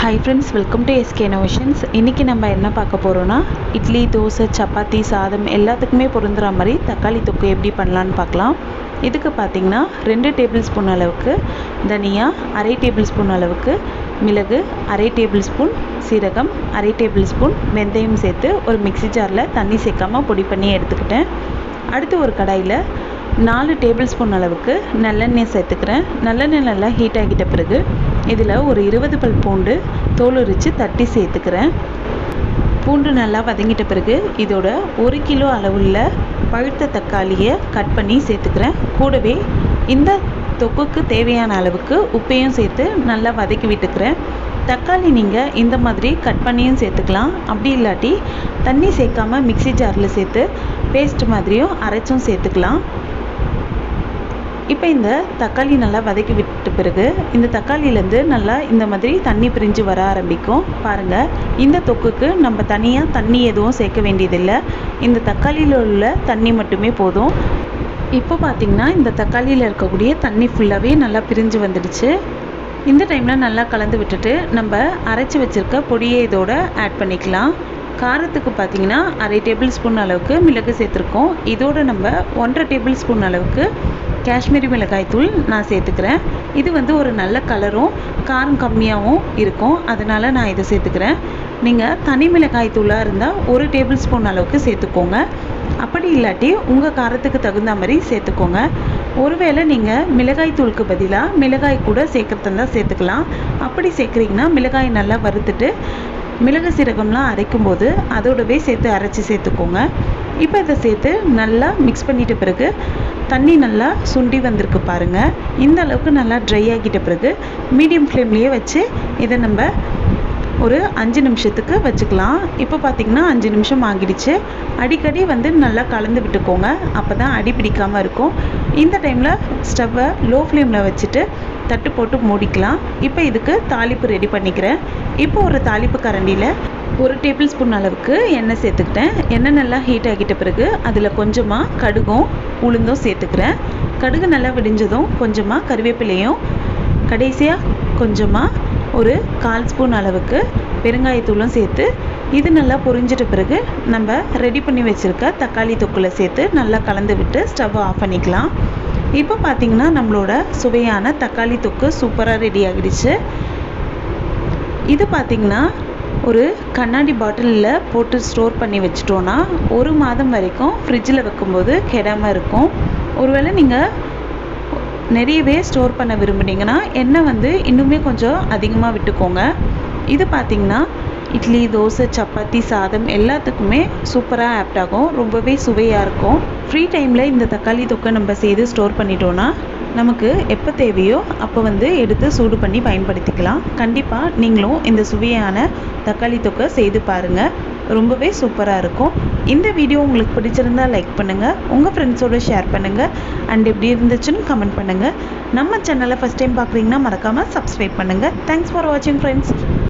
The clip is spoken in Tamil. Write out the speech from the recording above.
Hi friends, welcome to SK innovations. இன்றைக்கி நம்ம என்ன பார்க்க போகிறோன்னா, இட்லி, தோசை, சப்பாத்தி, சாதம் எல்லாத்துக்குமே பொருந்துகிற மாதிரி தக்காளி தொக்கு எப்படி பண்ணலான்னு பார்க்கலாம். இதுக்கு பார்த்திங்கன்னா 2 டேபிள் ஸ்பூன் அளவுக்கு தனியா, அரை டேபிள் ஸ்பூன் அளவுக்கு மிளகு, அரை டேபிள் ஸ்பூன் சீரகம், அரை டேபிள் ஸ்பூன் வெந்தயம் சேர்த்து ஒரு மிக்ஸி ஜாரில் தண்ணி சேர்க்காமல் பொடி பண்ணி எடுத்துக்கிட்டேன். அடுத்து ஒரு கடாயில் 4 டேபிள் ஸ்பூன் அளவுக்கு நல்லெண்ணெய் சேர்த்துக்கிறேன். நல்லெண்ணெய் நல்லா ஹீட் ஆகிட்ட பிறகு இதில் ஒரு 20 பல் பூண்டு தோல் உரித்து தட்டி சேர்த்துக்கிறேன். பூண்டு நல்லா வதங்கிட்ட பிறகு இதோட 1 கிலோ அளவுள்ள பழுத்த தக்காளியை கட் பண்ணி சேர்த்துக்கிறேன். கூடவே இந்த தொக்குக்கு தேவையான அளவுக்கு உப்பையும் சேர்த்து நல்லா வதக்கி விட்டுக்கிறேன். தக்காளி நீங்கள் இந்த மாதிரி கட் பண்ணியும் சேர்த்துக்கலாம். அப்படி இல்லாட்டி தண்ணி சேர்க்காம மிக்ஸி ஜாரில் சேர்த்து பேஸ்ட் மாதிரியும் அரைச்சும் சேர்த்துக்கலாம். இப்போ இந்த தக்காளி நல்லா வதக்கி விட்ட பிறகு இந்த தக்காளியிலேருந்து நல்லா இந்த மாதிரி தண்ணி பிரிஞ்சு வர ஆரம்பிக்கும். பாருங்கள், இந்த தொக்குக்கு நம்ம தனியாக தண்ணி எதுவும் சேர்க்க வேண்டியதில்லை. இந்த தக்காளியில் உள்ள தண்ணி மட்டுமே போதும். இப்போ பார்த்திங்கன்னா இந்த தக்காளியில் இருக்கக்கூடிய தண்ணி ஃபுல்லாகவே நல்லா பிரிஞ்சு வந்துடுச்சு. இந்த டைமில் நல்லா கலந்து விட்டுட்டு நம்ம அரைச்சி வச்சுருக்க பொடியை இதோட ஆட் பண்ணிக்கலாம். காரத்துக்கு பார்த்திங்கன்னா அரை டேபிள் ஸ்பூன் அளவுக்கு மிளகு சேர்த்துருக்கோம். இதோட நம்ம 1.5 டேபிள் ஸ்பூன் அளவுக்கு காஷ்மீரி மிளகாய் தூள் நான் சேர்த்துக்கிறேன். இது ஒரு நல்ல கலரும் காரம் கம்மியாகவும் இருக்கும், அதனால் நான் இதை சேர்த்துக்கிறேன். நீங்கள் தனி மிளகாய் தூளாக இருந்தால் 1 டேபிள் ஸ்பூன் அளவுக்கு சேர்த்துக்கோங்க. அப்படி இல்லாட்டி உங்கள் காரத்துக்கு தகுந்த மாதிரி சேர்த்துக்கோங்க. ஒருவேளை நீங்கள் மிளகாய் தூளுக்கு பதிலாக மிளகாய் கூட சேர்க்குறதா சேர்த்துக்கலாம். அப்படி சேர்க்குறீங்கன்னா மிளகாய் நல்லா வறுத்துட்டு மிளகு சீரகம்லாம் அரைக்கும்போது அதோடவே சேர்த்து அரைச்சி சேர்த்துக்கோங்க. இப்போ இதை சேர்த்து நல்லா மிக்ஸ் பண்ணிட்ட பிறகு தண்ணி நல்லா சுண்டி வந்திருக்கு பாருங்கள். இந்த அளவுக்கு நல்லா ட்ரை ஆகிட்ட பிறகு மீடியம் ஃப்ளேம்லேயே வச்சு இதை நம்ம ஒரு 5 நிமிஷத்துக்கு வச்சுக்கலாம். இப்போ பார்த்திங்கன்னா 5 நிமிஷம் ஆகிடுச்சு. அடிக்கடி நல்லா கலந்து விட்டுக்கோங்க, அப்போ தான் அடி பிடிக்காமல் இருக்கும். இந்த டைமில் ஸ்டவ்வை லோ ஃப்ளேமில் வச்சுட்டு தட்டு போட்டு மூடிக்கலாம். இப்போ இதுக்கு தாளிப்பு ரெடி பண்ணிக்கிறேன். இப்போ ஒரு தாளிப்பு கரண்டியில் 1 டேபிள் ஸ்பூன் அளவுக்கு எண்ணெய் சேர்த்துக்கிட்டேன். எண்ணெய் நல்லா ஹீட் ஆகிட்ட பிறகு அதில் கொஞ்சமாக கடுகும் உளுந்தும் சேர்த்துக்கிறேன். கடுகு நல்லா விடிஞ்சதும் கொஞ்சமாக கருவேப்பிலையும், கடைசியாக கொஞ்சமாக ஒரு 1/4 ஸ்பூன் அளவுக்கு பெருங்காயத்தூளும் சேர்த்து இது நல்லா பொரிஞ்சிட்ட பிறகு நம்ம ரெடி பண்ணி வச்சுருக்க தக்காளி தொக்குல சேர்த்து நல்லா கலந்து விட்டு ஸ்டவ் ஆஃப் பண்ணிக்கலாம். இப்போ பார்த்திங்கன்னா நம்மளோட சுவையான தக்காளி தொக்கு சூப்பராக ரெடி ஆகிடுச்சு. இது பார்த்திங்கன்னா ஒரு கண்ணாடி பாட்டிலில் போட்டு ஸ்டோர் பண்ணி வச்சிட்டோன்னா 1 மாதம் வரைக்கும் ஃப்ரிட்ஜில் வைக்கும்போது கெடாமல் இருக்கும். ஒருவேளை நீங்கள் நிறையவே ஸ்டோர் பண்ண விரும்புனீங்கன்னா எண்ணெய் இன்னுமே கொஞ்சம் அதிகமாக விட்டுக்கோங்க. இது பார்த்திங்கன்னா இட்லி, தோசை, சப்பாத்தி, சாதம் எல்லாத்துக்குமே சூப்பராக ஆப்ட் ஆகும். ரொம்பவே சுவையாக இருக்கும். ஃப்ரீ டைமில் இந்த தக்காளி தொக்கை நம்ம செய்து ஸ்டோர் பண்ணிட்டோன்னா நமக்கு எப்போ தேவையோ அப்போ எடுத்து சூடு பண்ணி பயன்படுத்திக்கலாம். கண்டிப்பாக நீங்களும் இந்த சுவையான தக்காளி தொக்கை செய்து பாருங்கள், ரொம்பவே சூப்பராக இருக்கும். இந்த வீடியோ உங்களுக்கு பிடிச்சிருந்தால் லைக் பண்ணுங்கள், உங்கள் ஃப்ரெண்ட்ஸோடு ஷேர் பண்ணுங்கள், அண்ட் எப்படி இருந்துச்சுன்னு கமெண்ட் பண்ணுங்கள். நம்ம சேனலை ஃபஸ்ட் டைம் பார்க்குறீங்கன்னா மறக்காமல் சப்ஸ்கிரைப் பண்ணுங்கள். தேங்க்ஸ் ஃபார் வாட்சிங் ஃப்ரெண்ட்ஸ்.